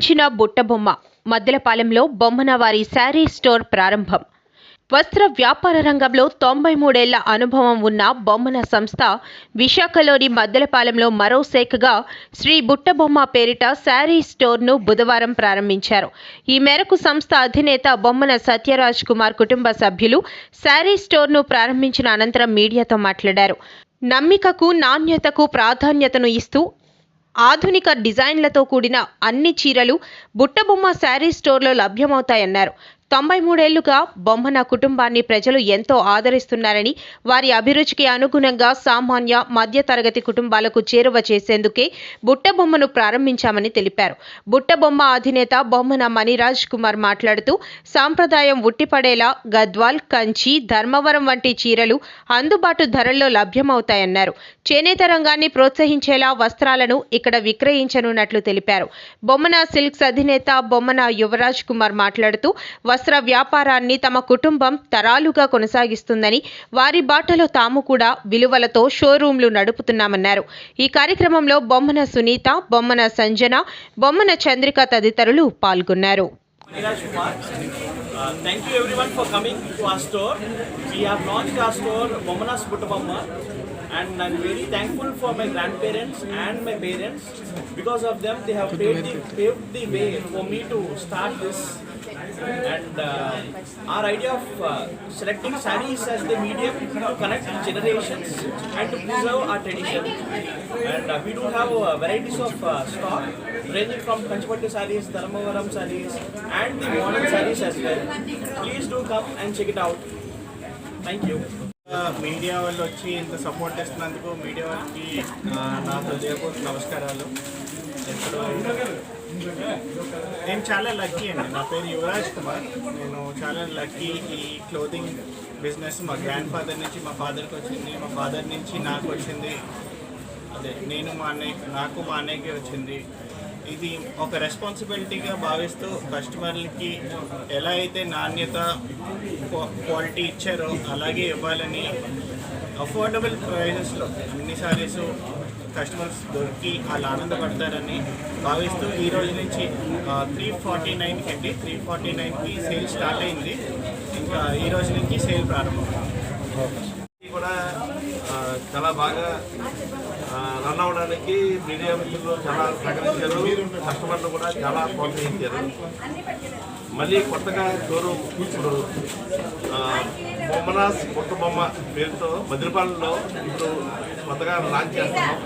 అలరించిన బుట్టబొమ్మ మద్దెలపాలెంలో బొమ్మన వారి శారీ స్టోర్ ప్రారంభం. వస్త్ర వ్యాపార రంగంలో 93 ఏళ్ల అనుభవం ఉన్న బొమ్మన సంస్థ విశాఖలోని మద్దెలపాలెంలో మరో శాఖగా శ్రీ బుట్టబొమ్మ పేరిట శారీ స్టోర్ను బుధవారం ప్రారంభించారు. ఈ మేరకు సంస్థ అధినేత బొమ్మన సత్యరాజ్ కుమార్ కుటుంబ సభ్యులు శారీ స్టోర్ను ప్రారంభించిన అనంతరం మీడియాతో మాట్లాడారు. నమ్మికకు, నాణ్యతకు ప్రాధాన్యతను ఇస్తూ ఆధునిక డిజైన్లతో కూడిన అన్ని చీరలు బుట్టబొమ్మ శారీ స్టోర్లో లభ్యమవుతాయన్నారు. 93 ఏళ్లుగా బొమ్మన కుటుంబాన్ని ప్రజలు ఎంతో ఆదరిస్తున్నారని, వారి అభిరుచికి అనుగుణంగా సామాన్య, మధ్యతరగతి కుటుంబాలకు చేరువ చేసేందుకే బుట్టబొమ్మను ప్రారంభించామని తెలిపారు. బుట్టబొమ్మ అధినేత బొమ్మన మణిరాజ్ కుమార్ మాట్లాడుతూ, సాంప్రదాయం ఉట్టిపడేలా గద్వాల్, కంచి, ధర్మవరం వంటి చీరలు అందుబాటు ధరల్లో లభ్యమవుతాయన్నారు. చేనేత రంగాన్ని ప్రోత్సహించేలా వస్త్రాలను ఇక్కడ విక్రయించనున్నట్లు తెలిపారు. బొమ్మన సిల్క్స్ అధినేత బొమ్మన యువరాజ్ కుమార్ మాట్లాడుతూ, వస్త్ర వ్యాపారాన్ని తమ కుటుంబం తరాలుగా కొనసాగిస్తుందని, వారి బాటలో తాము కూడా విలువలతో షోరూంలు నడుపుతున్నామన్నారు. ఈ కార్యక్రమంలో బొమ్మన సునీత, బొమ్మన సంజన, బొమ్మన చంద్రిక తదితరులు పాల్గొన్నారు. Thank you everyone for coming to our store. We have launched our store Bommanas Buttabomma, and I'm very thankful for my grandparents and my parents. Because of them, they have paved the way for me to start this. And our idea of selecting sarees as the medium to connect generations and to preserve our tradition. And we do have varieties of stock ranging from Kanchipattu sarees, Dharmavaram sarees, and the modern sarees as well. Please do come and check it out. Thank you. Media వాళ్ళు వచ్చి ఇంత support చేస్తున్నందుకు media వాళ్ళకి నా హృదయపూర్వక నమస్కారాలు. నేను చాలా లక్కీ అండి. నా పేరు యువరాజ్ కుమార్. నేను చాలా లక్కీ. ఈ క్లోతింగ్ బిజినెస్ మా గ్రాండ్ ఫాదర్ నుంచి మా ఫాదర్కి వచ్చింది, మా ఫాదర్ నుంచి నాకు వచ్చింది. అదే నాకు మా అన్నయ్యకి వచ్చింది. ఇది ఒక రెస్పాన్సిబిలిటీగా భావిస్తూ కస్టమర్లకి ఎలా అయితే నాణ్యత, క్వాలిటీ ఇచ్చారో అలాగే ఇవ్వాలని అఫోర్డబుల్ ప్రైజెస్లో అన్ని సారీస్ కస్టమర్స్ దొరికి వాళ్ళు ఆనందపడతారని భావిస్తూ ఈ రోజు నుంచి 349కి అండి, 349కి సేల్ స్టార్ట్ అయింది. ఇంకా ఈ రోజు నుంచి సేల్ ప్రారంభం. కూడా చాలా బాగా రన్ అవ్వడానికి మీడియా మిత్రులు చాలా సహకరించారు. కస్టమర్లు కూడా చాలా ప్రోత్సహించారు. మళ్ళీ కొత్తగా షోరూమ్ ఇప్పుడు బొమ్మనాస్ బుట్టబొమ్మ పేరుతో మద్దెలపాలెంలో ఇప్పుడు కొత్తగా లాంచ్ చేస్తున్నాం.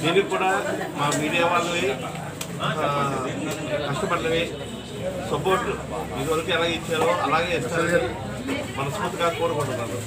దీనికి కూడా మా మీడియా వాళ్ళవి, కస్టమర్లవి సపోర్ట్ ఇదివరకు ఎలా ఇచ్చారో అలాగే ఇస్తారని మనస్ఫూర్తిగా కోరుకుంటున్నాను.